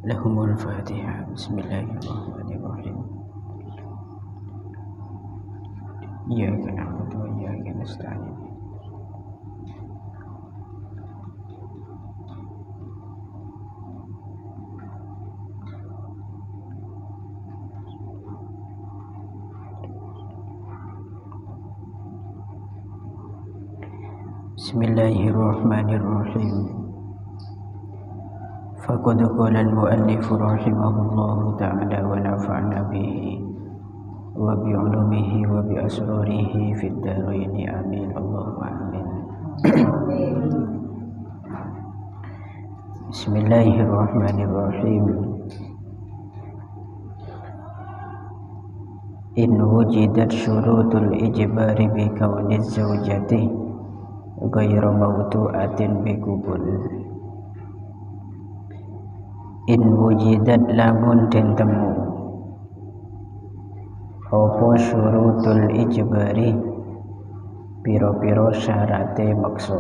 Lahumul Fatihah. Bismillahirrahmanirrahim. Iyyaka na'budu wa iyyaka nasta'in. Bismillahirrahmanirrahim. Faqad qala al-mu'allif rahimahullahu ta'ala wa nafa'na bihi wa bi 'ulumihi wa bi asrarihi fid dharain amin Allahumma amin. Bismillahirrahmanirrahim. In wujidat syurutul ijbari bi kauniz zawjati ghayra mawtu'atin bi qubul. In wujidat lamun den temu apa syurutul ijbari piro-piro syarate maksa.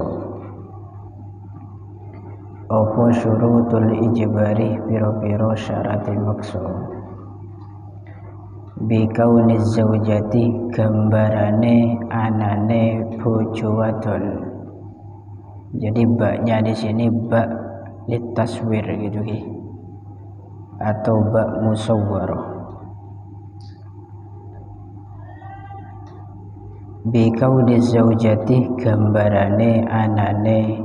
Apa syurutul ijbari piro-piro syarate maksa. Bi kauniz zaujati gambarane anane bojo wadon. Jadi baknya di sini bak litaswir gitu ki, atau bak musawwarah. Bi kauniz zaujati gambarane anane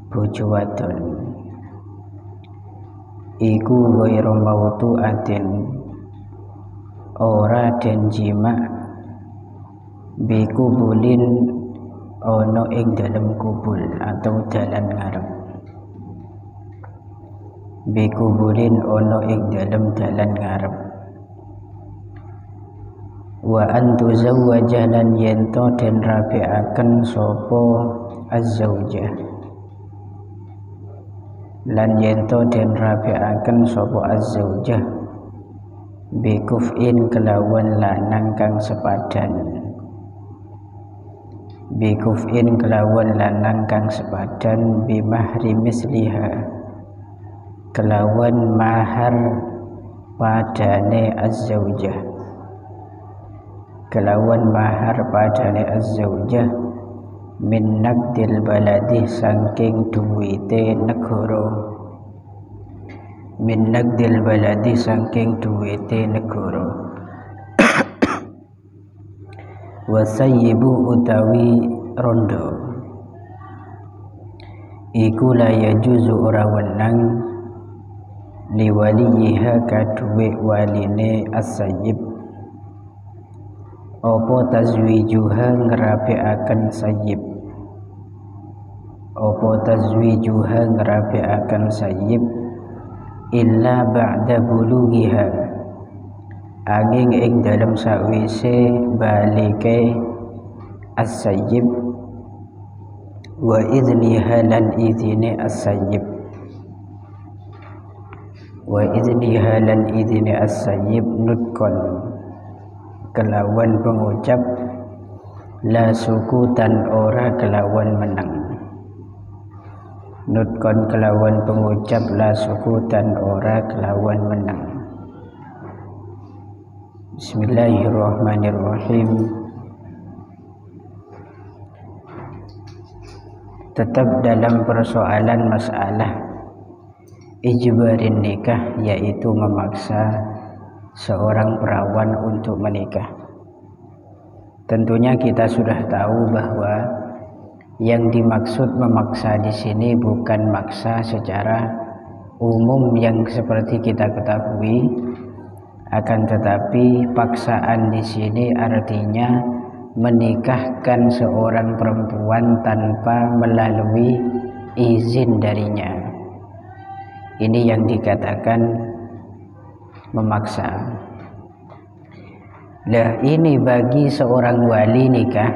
bojo wadon. Iku ghairu mawtu'atin ora den jima bi kubulin ono ing dalam kubul atau dalan ngarep. Bi kubulin ono ing dalam dalan ngarep. Wa antu zawwajah lan yento den rabi'aken sapa az-zaujah. Lan yento den rabi'aken sapa az-zaujah bi kuf'in kelawan lanang kang sepadan. Bi kuf'in kelawan lanang kang sepadan bi mahri misliha kelawan mahar padane az-zaujah. Kelawan mahar padane az-zaujah min naqdil baladi saking duwite negara. Min naqdil baladi saking duwite negara. Wasayyibu utawi rondo iku la yajuzu ora wenang liwaliha kaduwe waline as-sayyib apa tazwijuha ngerapiaken sayyib. Apa tazwijuha ngerapiaken sayyib illa ba'da bulughiha angin ing dalam sawise balike as-sayyib wa idniha lan idine as-sayyib. Wa idniha lan idine as-sayyib nutkon kelawan pengucap la sukutan ora kelawan menang. Nutkon kelawan pengucap la sukutan ora kelawan menang. Bismillahirrahmanirrahim. Tetap dalam persoalan masalah ijbarin nikah, yaitu memaksa seorang perawan untuk menikah. Tentunya kita sudah tahu bahwa yang dimaksud memaksa di sini bukan maksa secara umum yang seperti kita ketahui, akan tetapi paksaan di sini artinya menikahkan seorang perempuan tanpa melalui izin darinya. Ini yang dikatakan memaksa. Lah ini bagi seorang wali nikah,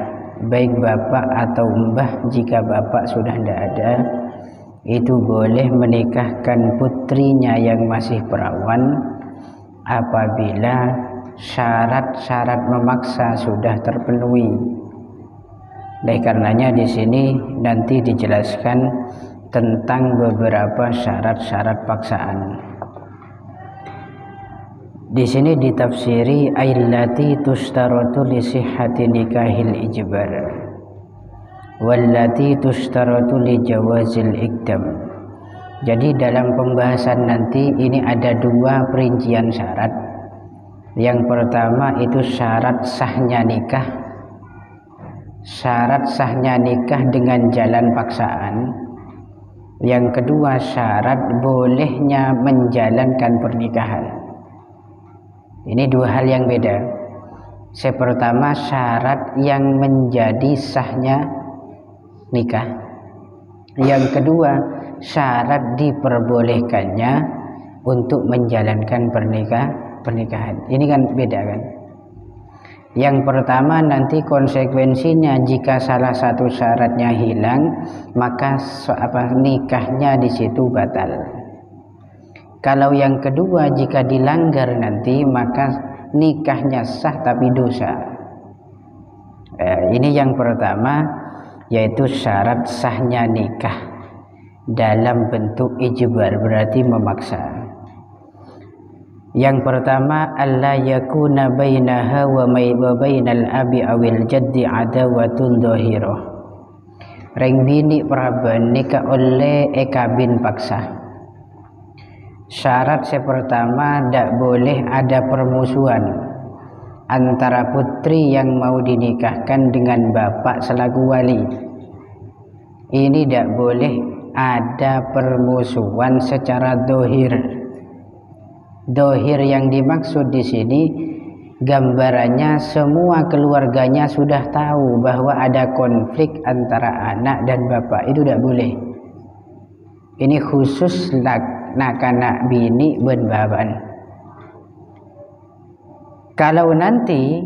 baik bapak atau mbah, jika bapak sudah tidak ada, itu boleh menikahkan putrinya yang masih perawan apabila syarat-syarat memaksa sudah terpenuhi. Oleh karenanya di sini nanti dijelaskan tentang beberapa syarat-syarat paksaan. Di sini ditafsiri aillati tustaratu li sihhati nikahil ijbar wallati tustaratu li jawazil ikdam. Jadi dalam pembahasan nanti ini ada dua perincian syarat. Yang pertama itu syarat sahnya nikah. Syarat sahnya nikah dengan jalan paksaan. Yang kedua syarat bolehnya menjalankan pernikahan. Ini dua hal yang beda. Yang pertama syarat yang menjadi sahnya nikah. Yang kedua syarat diperbolehkannya untuk menjalankan pernikahan. Ini kan beda kan? Yang pertama nanti konsekuensinya jika salah satu syaratnya hilang, maka nikahnya di situ batal. Kalau yang kedua jika dilanggar nanti, maka nikahnya sah tapi dosa. Ini yang pertama, yaitu syarat sahnya nikah dalam bentuk ijbar, berarti memaksa. Yang pertama, alla yakuna bainaha wa bainal abi awil jaddi adawatun dhahirah. Reng bini praban nikah oleh ekabin paksa. Syarat yang pertama, tidak boleh ada permusuhan antara putri yang mau dinikahkan dengan bapak selaku wali. Ini tidak boleh ada permusuhan secara dohir. Dohir yang dimaksud di sini gambarannya semua keluarganya sudah tahu bahwa ada konflik antara anak dan bapak. Itu tidak boleh. Ini khusus anak bini ben baban. Kalau nanti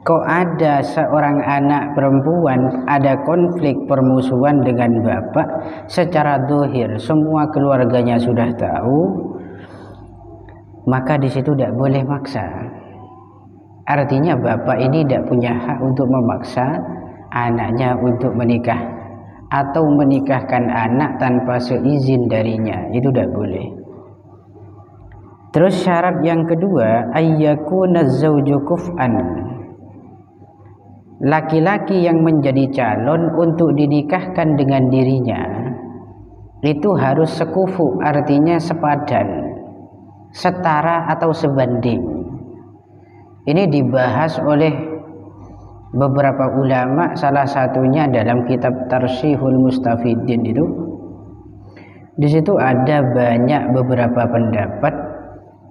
kok ada seorang anak perempuan ada konflik permusuhan dengan bapak secara dohir, semua keluarganya sudah tahu, maka di situ tidak boleh maksa. Artinya bapak ini tidak punya hak untuk memaksa anaknya untuk menikah atau menikahkan anak tanpa seizin darinya. Itu tidak boleh. Terus syarat yang kedua, ayyakuna zawju kuf'an. Laki-laki yang menjadi calon untuk dinikahkan dengan dirinya itu harus sekufu, artinya sepadan, setara atau sebanding. Ini dibahas oleh beberapa ulama, salah satunya dalam kitab Tarshihul Mustafidin itu. Di situ ada banyak beberapa pendapat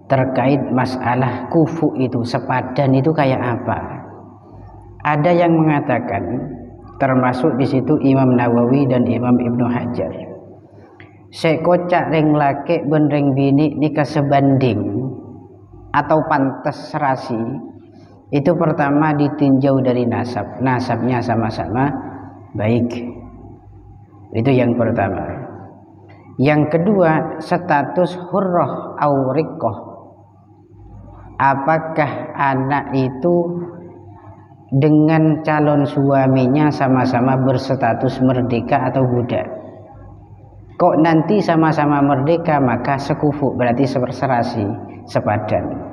terkait masalah kufu itu, sepadan itu kayak apa. Ada yang mengatakan, termasuk di situ Imam Nawawi dan Imam Ibnu Hajar, sekocak reng laki ben reng bini nikah sebanding atau pantas serasi. Itu pertama ditinjau dari nasabnya sama-sama baik. Itu yang pertama. Yang kedua, status hurrah au riqqah. Apakah anak itu dengan calon suaminya sama-sama berstatus merdeka atau budak? Kok nanti sama-sama merdeka, maka sekufu, berarti serasi, sepadan.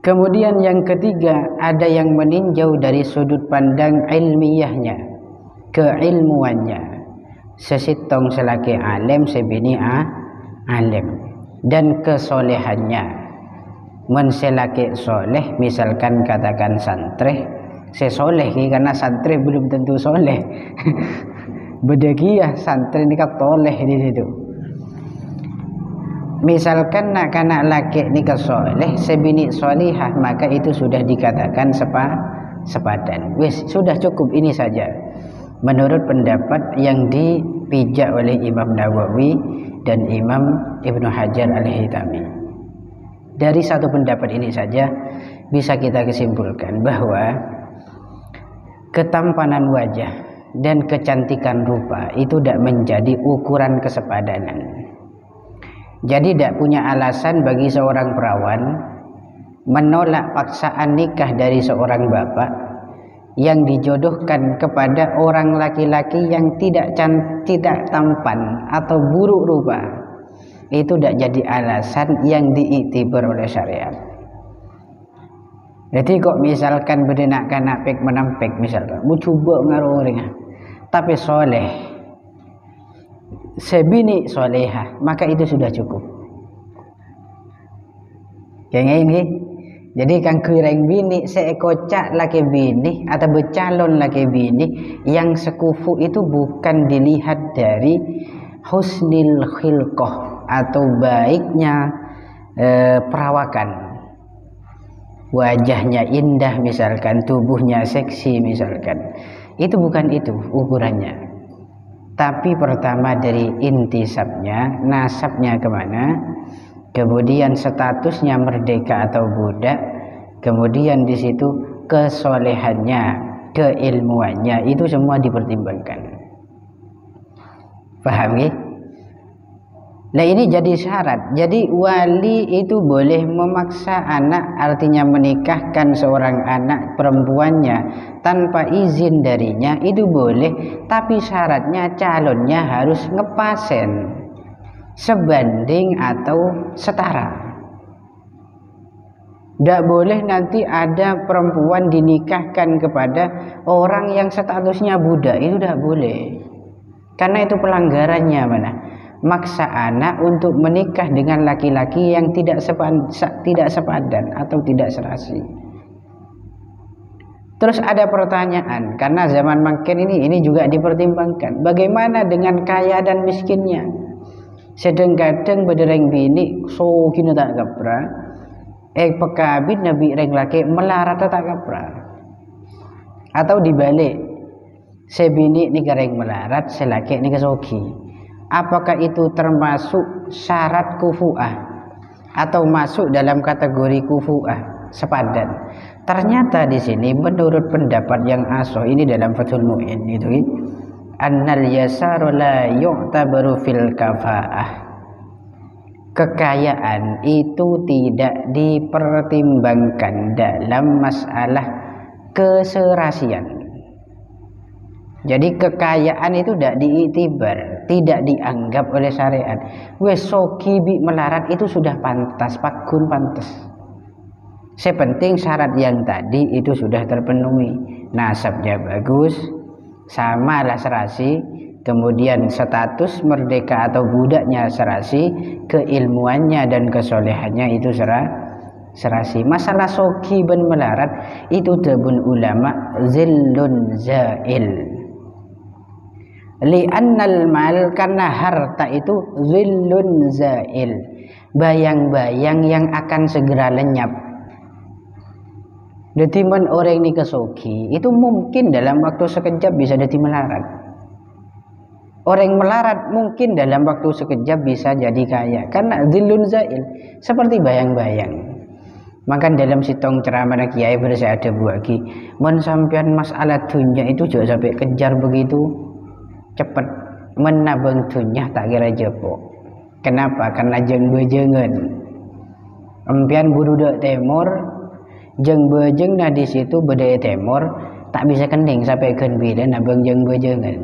Kemudian yang ketiga, ada yang meninjau dari sudut pandang ilmiahnya, keilmuannya. Sesitong selaki alim, sebini alim, dan kesolehannya. Menselaki soleh, misalkan katakan santri, sesoleh karena santri belum tentu soleh. Bedegiyah santri nikah toleh di situ. Misalkan anak laki nikah soleh, sebini solihah, maka itu sudah dikatakan sepadan. Wis, sudah cukup ini saja. Menurut pendapat yang dipijak oleh Imam Nawawi dan Imam Ibnu Hajar al-Haytami. Dari satu pendapat ini saja bisa kita kesimpulkan bahwa ketampanan wajah dan kecantikan rupa itu tidak menjadi ukuran kesepadanan. Jadi tidak punya alasan bagi seorang perawan menolak paksaan nikah dari seorang bapak yang dijodohkan kepada orang laki-laki yang tidak tampan atau buruk rupa. itu tidak jadi alasan yang diiktibar oleh syariat. Jadi kok misalkan bedenak kanak pek menampek misalkan, mu coba ngaruh orang, tapi soleh, sebini solehah, maka itu sudah cukup. Kayak ini, jadi kang kireng bini seekocak laki bini atau becalon laki bini yang sekufu itu bukan dilihat dari husnil khilqah atau baiknya perawakan. Wajahnya indah misalkan, tubuhnya seksi misalkan, itu bukan itu ukurannya. Tapi pertama dari intisabnya, nasabnya kemana, kemudian statusnya merdeka atau budak, kemudian di situ kesolehannya, keilmuannya, itu semua dipertimbangkan. Paham ya? Nah ini jadi syarat. Jadi wali itu boleh memaksa anak, artinya menikahkan seorang anak perempuannya tanpa izin darinya, itu boleh. Tapi syaratnya calonnya harus ngepasen sebanding atau setara. Tidak boleh nanti ada perempuan dinikahkan kepada orang yang statusnya budak, itu tidak boleh. Karena itu pelanggarannya mana? Maksa anak untuk menikah dengan laki-laki yang tidak sepadan atau tidak serasi. Terus ada pertanyaan, karena zaman makin ini juga dipertimbangkan, bagaimana dengan kaya dan miskinnya? Sedang-kadang bedereng bini so kini tak kapra, pekabit nabi reng laki melarat tak kapra, atau dibalik, sebini ni kereng melarat, selaki ni kesoki. Apakah itu termasuk syarat kufu'ah atau masuk dalam kategori kufu'ah sepadan? Ternyata di sini menurut pendapat yang asoh ini dalam Fathul Mu'in itu, annal yasaru la yu'tabaru fil kafa'ah. Kekayaan itu tidak dipertimbangkan dalam masalah keserasian. Jadi kekayaan itu tidak diiktibar, tidak dianggap oleh syariat. Wes soki bi melarat itu sudah pantas, pakun pantas. Sepenting syarat yang tadi itu sudah terpenuhi. Nasabnya bagus, samalah serasi, kemudian status merdeka atau budaknya serasi, keilmuannya dan kesolehannya itu serasi. Masalah soki ben melarat itu tebun ulama zillun zail. Li'annal mal, karena harta itu zillun zail, bayang-bayang yang akan segera lenyap. Jadi men orang ini kesoki itu mungkin dalam waktu sekejap bisa jadi melarat. Orang melarat mungkin dalam waktu sekejap bisa jadi kaya, karena zillun zail, seperti bayang-bayang. Maka dalam sitong ceramah kiai bersih ada buaki, men sampean masalah dunia itu jangan sampai kejar begitu cepat, menabung dunia tak kira jepok. Kenapa? Karena jeng bejengan empian burudak timur, jeng bejeng nah di situ bedaya timur tak bisa kening sampai kan bila nabung jeng bejengan.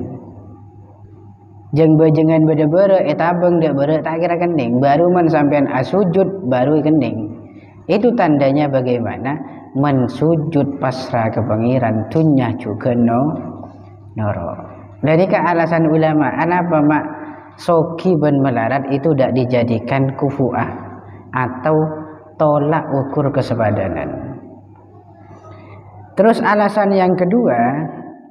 Jeng bejengan beda-beda etabeng dak beda tak kira kening, baru men sampean asujud baru kening. Itu tandanya bagaimana mensujud pasrah ke pangeran, dunya juga noro. Dari alasan ulama, kenapa mak soki ben melarat itu tidak dijadikan kufu'ah atau tolak ukur kesepadanan. Terus alasan yang kedua,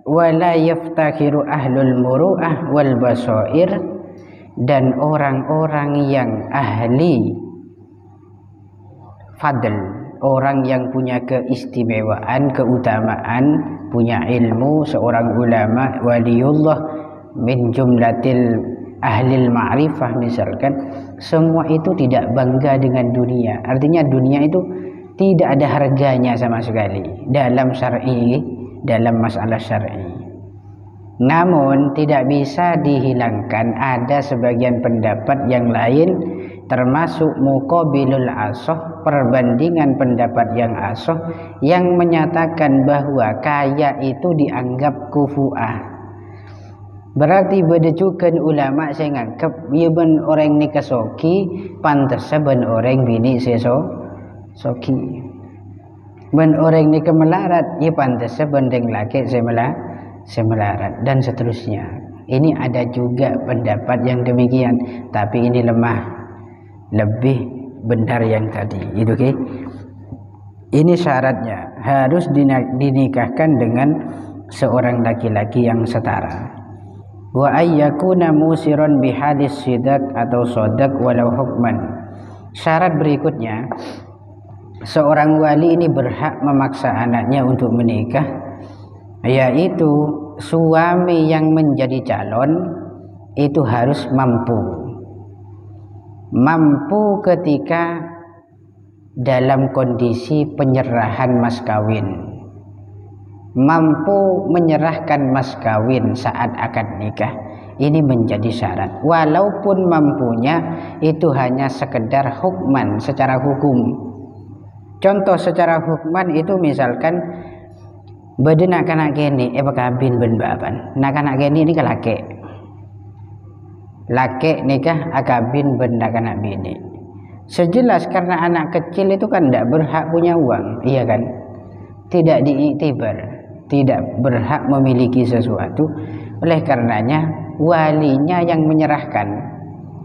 wala yaftakhiru ahlul muru'ah wal basair, dan orang-orang yang ahli fadl, orang yang punya keistimewaan, keutamaan, punya ilmu, seorang ulama, waliullah min jumlatil ahlil ma'rifah misalkan, semua itu tidak bangga dengan dunia. Artinya dunia itu tidak ada harganya sama sekali dalam syar'i, dalam masalah syar'i. Namun tidak bisa dihilangkan ada sebagian pendapat yang lain, termasuk muqabilul asoh, perbandingan pendapat yang asoh, yang menyatakan bahwa kaya itu dianggap kufu'ah. Berarti berdecukan ulama saya nganggap ia ben orang nikah soki pantas ben orang bini soki. Ben orang nikah melarat ia pantas ben deng laki saya melarat dan seterusnya. Ini ada juga pendapat yang demikian, tapi ini lemah, lebih benar yang tadi. Itu okay? Ini syaratnya harus dinikahkan dengan seorang laki-laki yang setara. Wa ayyakuna musiron bihadis sidak atau sodak walau hukman. Syarat berikutnya, seorang wali ini berhak memaksa anaknya untuk menikah, yaitu suami yang menjadi calon itu harus mampu ketika dalam kondisi penyerahan mas kawin, mampu menyerahkan mas kawin saat akad nikah. Ini menjadi syarat, walaupun mampunya itu hanya sekedar hukman, secara hukum. Contoh secara hukman itu misalkan bade nak kanak gini kabin ben baban nak kanak gini ini laki nikah akabin ben nak kanak bini. Sejelas karena anak kecil itu kan tidak berhak punya uang, iya kan, tidak diiktibar, tidak berhak memiliki sesuatu. Oleh karenanya walinya yang menyerahkan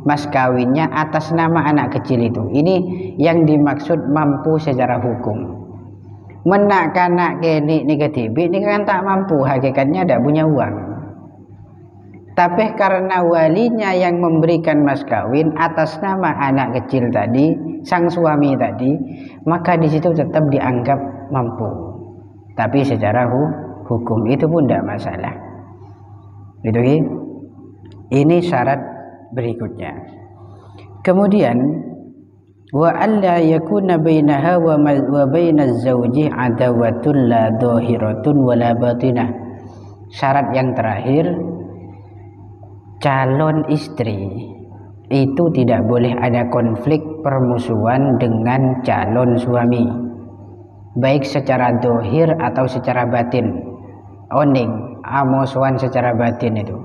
mas kawinnya atas nama anak kecil itu. Ini yang dimaksud mampu secara hukum. Menak kanak kini negatibi ini kan tak mampu, hakikatnya tidak punya uang. Tapi karena walinya yang memberikan mas kawin atas nama anak kecil tadi, sang suami tadi, maka di situ tetap dianggap mampu. Tapi secara hukum itu pun tidak masalah. Gitu, ini syarat berikutnya. Kemudian wa alla yakuna bainaha wa bainaz zawji adawatun la dhahiratun wala batinah. Syarat yang terakhir, calon istri itu tidak boleh ada konflik permusuhan dengan calon suami, baik secara dohir atau secara batin. Oning musuhan secara batin itu,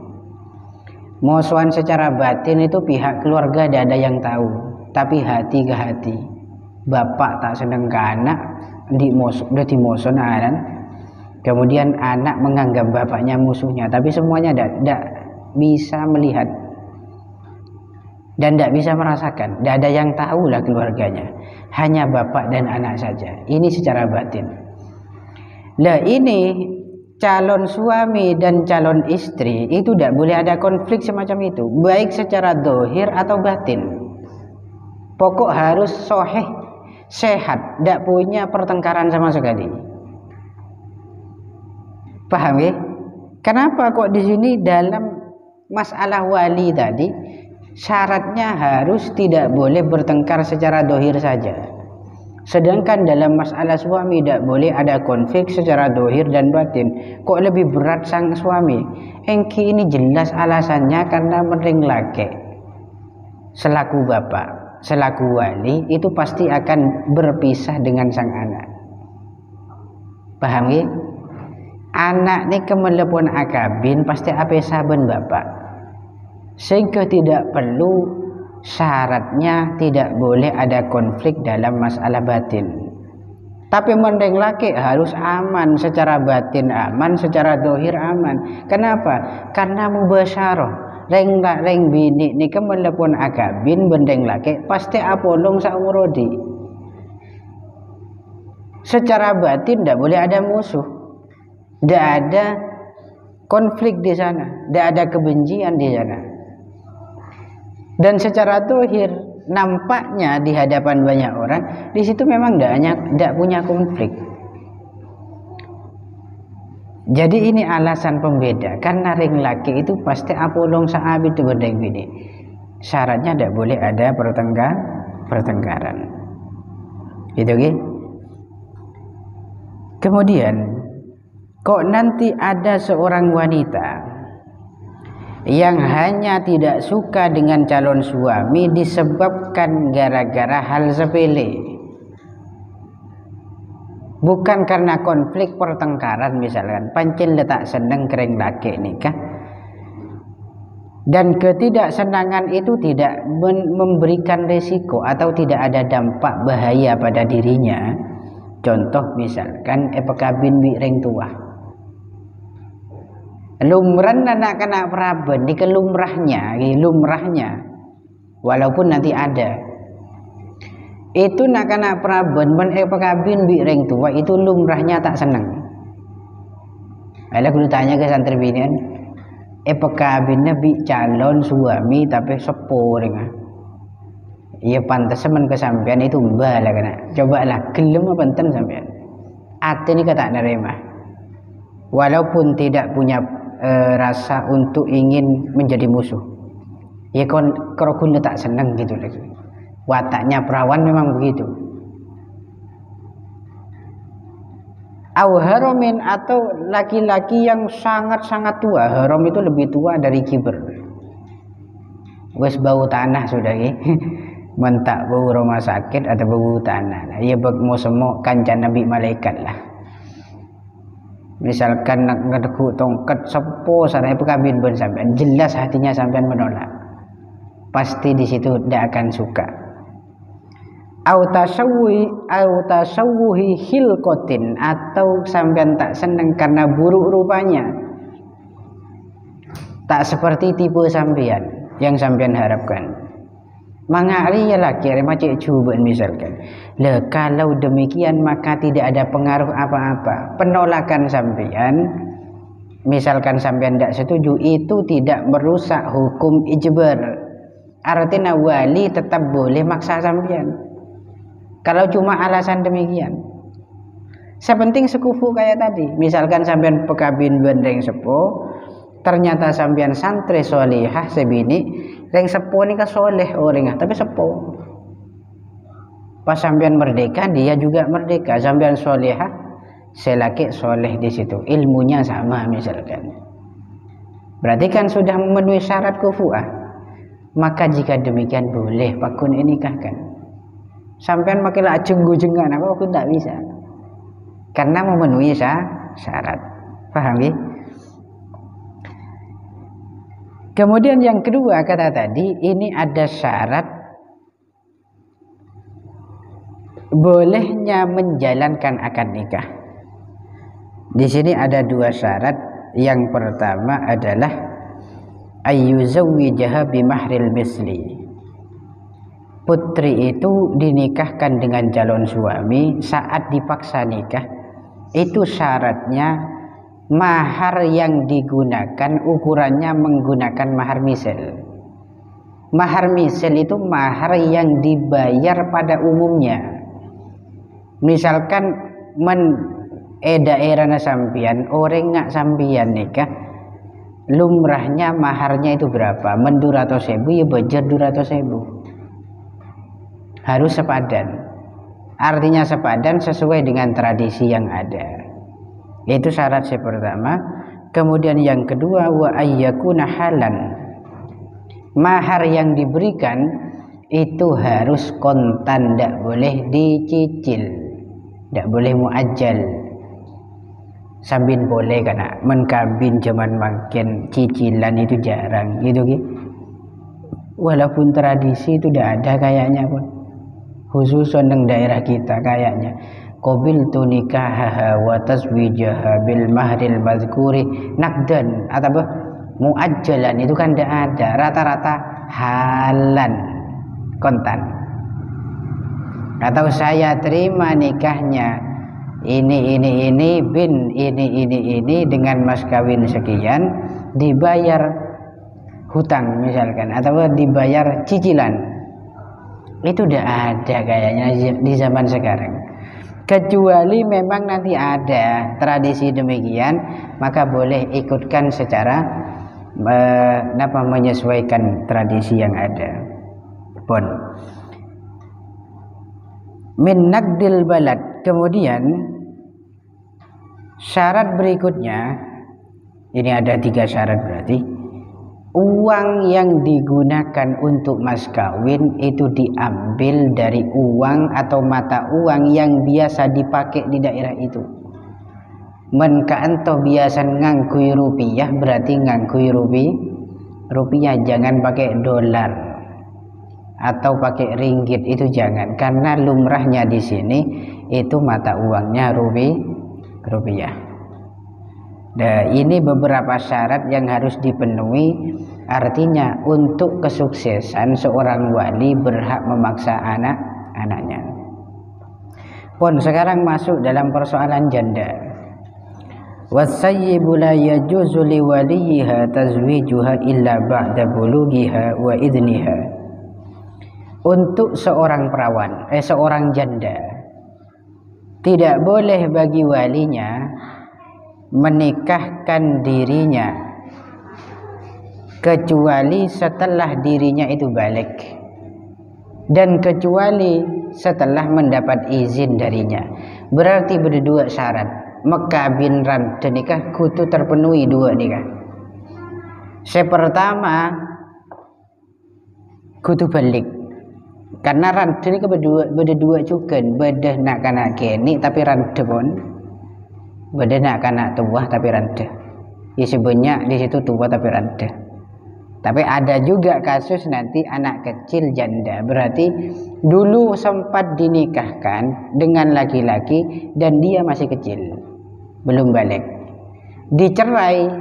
musuhan secara batin itu pihak keluarga tidak ada yang tahu, tapi hati ke hati. Bapak tak senang ke anak, udah dimusuh kan. Kemudian anak menganggap bapaknya musuhnya, tapi semuanya tidak bisa melihat dan tidak bisa merasakan, tidak ada yang tahu lah keluarganya, hanya bapak dan anak saja. Ini secara batin. Lah ini calon suami dan calon istri itu tidak boleh ada konflik semacam itu, baik secara dohir atau batin. Pokok harus soheh, sehat, tidak punya pertengkaran sama sekali. Paham ya? Kenapa kok di sini dalam masalah wali tadi syaratnya harus tidak boleh bertengkar secara dohir saja, sedangkan dalam masalah suami tidak boleh ada konflik secara dohir dan batin. Kok lebih berat sang suami? Engki ini jelas alasannya karena mering laki. Selaku bapak, selaku wali itu pasti akan berpisah dengan sang anak. Paham ya? Anak ni kemelepon akabin pasti apa saben bapak, sehingga tidak perlu syaratnya tidak boleh ada konflik dalam masalah batin. Tapi mendeng laki harus aman secara batin, aman secara dohir aman. Kenapa? Karena mubasyarah. Reng bini ni kemelepon akabin mendeng laki pasti apolong saumurodi. Secara batin tidak boleh ada musuh. Tidak ada konflik di sana, tidak ada kebencian di sana. Dan secara dohir nampaknya di hadapan banyak orang di situ memang tidak punya konflik. Jadi ini alasan pembeda, karena ring laki itu pasti apolong saabit itu berdeng bini. Syaratnya tidak boleh ada pertengkaran. Gitu kan? Kemudian kok nanti ada seorang wanita yang hanya tidak suka dengan calon suami disebabkan gara-gara hal sepele, bukan karena konflik pertengkaran. Misalkan pancen letak seneng kering laki nikah, Dan ketidaksenangan itu tidak memberikan risiko atau tidak ada dampak bahaya pada dirinya. Contoh misalkan epekabin bireng tua. Lumran anak-anak praben di lumrahnya walaupun nanti ada. Itu anak-anak praben men epekabin bireng tua itu lumrahnya tak senang. Ada kudu tanya ke santri binian, epekabinnya bi calon suami tapi sepo dengan. Iya pantas men kesampean itu mbah lah kena. Cobalah gelem apa enten sampean. Ati ini kata nerima. Walaupun tidak punya rasa untuk ingin menjadi musuh. Ya kalau tak senang gitu lagi. Wataknya perawan memang begitu. Haromin atau laki-laki yang sangat-sangat tua. Haram itu lebih tua dari kiber. Wes bau tanah sudah ya. Mentak bau rumah sakit atau bau tanah. Ya mau semua kancan nabi malaikat lah. Misalkan nak ngedekuk tongkat sepo sarai pekabin ben sampean jelas hatinya sampean menolak. Pasti di situ tidak akan suka. Au tasawwuhi hilqatin atau sampean tak senang karena buruk rupanya. Tak seperti tipe sampean yang sampean harapkan. Mangari ya laki macam cubaan misalkan. Kalau demikian maka tidak ada pengaruh apa-apa. Penolakan sampean, misalkan sampean tidak setuju, itu tidak merusak hukum ijbar. Artinya wali tetap boleh maksa sampean. Kalau cuma alasan demikian. Sepenting sekufu kayak tadi. Misalkan sampean pekabin bendeng sepo, ternyata sampean santri solihah sebini, reng sepo ni ka soleh orang tapi sepo. Pas sampean merdeka dia juga merdeka. Sampean solihah, selaki soleh di situ. Ilmunya sama misalkan. Berarti kan sudah memenuhi syarat kufuah. Maka jika demikian boleh pakun nikahkan. Sampean makilah jenggu-jenggan apa aku tak bisa. Karena memenuhi syarat. Paham ya? Kemudian yang kedua kata tadi ini ada syarat bolehnya menjalankan akad nikah. Di sini ada dua syarat. Yang pertama adalah ayyuzawwijaha bimahril misli. Putri itu dinikahkan dengan calon suami. Saat dipaksa nikah itu syaratnya mahar yang digunakan ukurannya menggunakan mahar misal. Mahar misal itu mahar yang dibayar pada umumnya. Misalkan daerah sampian orang nggak sampian nikah, lumrahnya maharnya itu berapa? Men 200.000 ya bajar 200.000. Harus sepadan. Artinya sepadan sesuai dengan tradisi yang ada. Itu syarat yang pertama. Kemudian yang kedua wa ayyakuna halan. Mahar yang diberikan itu harus kontan, tidak boleh dicicil, tidak boleh muajjal. Sambil boleh karena menkabin zaman makin cicilan itu jarang gitu gitu. Walaupun tradisi itu tidak ada kayaknya pun. Khususan di daerah kita kayaknya. Qabiltu nikahaha wa tazwijaha bil mahril mazkuri naqdan atau muajjalan itu kan tidak ada. Rata-rata halan kontan. Atau saya terima nikahnya ini bin ini dengan mas kawin sekian dibayar hutang misalkan atau dibayar cicilan. Itu udah ada kayaknya di zaman sekarang. Kecuali memang nanti ada tradisi demikian, maka boleh ikutkan secara menyesuaikan tradisi yang ada. Pun min naqdil balad. Kemudian syarat berikutnya, ini ada 3 syarat berarti. Uang yang digunakan untuk mas kawin itu diambil dari uang atau mata uang yang biasa dipakai di daerah itu. Men kaanto biasa ngangkui rupiah berarti ngangkui rupiah, jangan pakai dolar atau pakai ringgit, itu jangan, karena lumrahnya di sini itu mata uangnya rupiah. Nah, ini beberapa syarat yang harus dipenuhi. Artinya untuk kesuksesan seorang wali berhak memaksa anak-anaknya. Pun sekarang masuk dalam persoalan janda. Wasayyibu la yajuzu li waliha tazwijuha illa ba'da bulughiha wa idniha. Untuk seorang perawan, seorang janda, tidak boleh bagi walinya menikahkan dirinya kecuali setelah dirinya itu balik, dan kecuali setelah mendapat izin darinya. Berarti berdua syarat. Mekah bin Ran nikah kudu terpenuhi dua nikah. Sepertama kudu balik, karena ran nikah berdua juga beda nak kanak kini tapi ran pun beda nak kanak tua tapi ran ya sebanyak di situ tua tapi ran. Tapi ada juga kasus nanti anak kecil janda, berarti dulu sempat dinikahkan dengan laki-laki dan dia masih kecil, belum balik, dicerai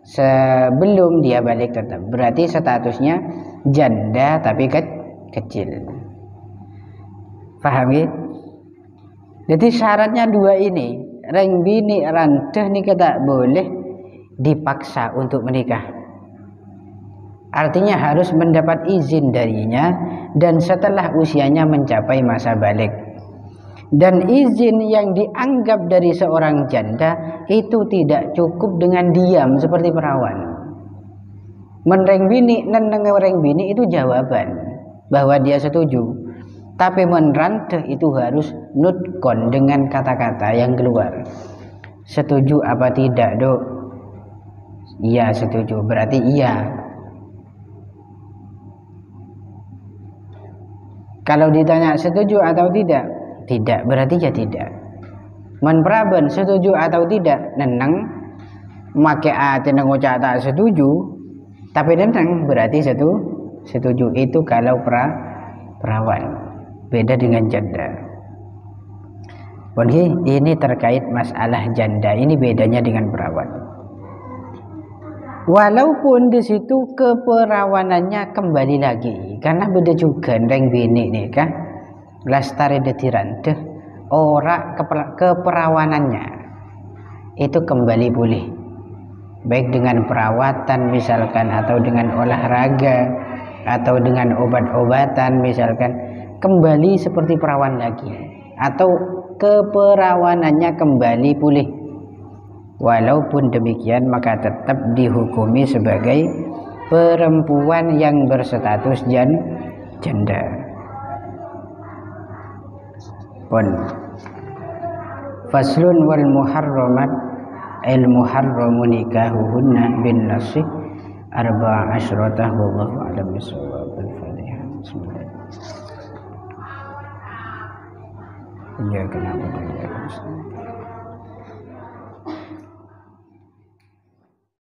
sebelum dia balik tetap, berarti statusnya janda tapi kecil. Paham ya? Jadi syaratnya dua ini, reng bini ranteh nikah tak boleh dipaksa untuk menikah. Artinya harus mendapat izin darinya dan setelah usianya mencapai masa balik. Dan izin yang dianggap dari seorang janda itu tidak cukup dengan diam seperti perawan. Menreng bini, neneng reng bini itu jawaban bahwa dia setuju. Tapi menranteh itu harus nutkon dengan kata-kata yang keluar. Setuju apa tidak, Dok? Iya, setuju. Berarti iya. Kalau ditanya setuju atau tidak, tidak, berarti ya tidak. Menpraben setuju atau tidak, neneng make ati nang ucap tak setuju, tapi neneng berarti setuju. Itu kalau perawan, beda dengan janda. Ini terkait masalah janda, ini bedanya dengan perawan. Walaupun di situ keperawanannya kembali lagi, karena beda juga reng bini nih kan, lastari detiran deh, ora keperawanannya itu kembali pulih, baik dengan perawatan misalkan, atau dengan olahraga, atau dengan obat-obatan misalkan, kembali seperti perawan lagi, atau keperawanannya kembali pulih. Walaupun demikian maka tetap dihukumi sebagai perempuan yang berstatus janda. Pun faslun wal muharramat al muharramu nikahuhunna bin nasi arba'a asyrata wallahu a'lam bissawab. Al-Fatihah. Bismillah. Iyyaka na'budu wa iyyaka nasta'in.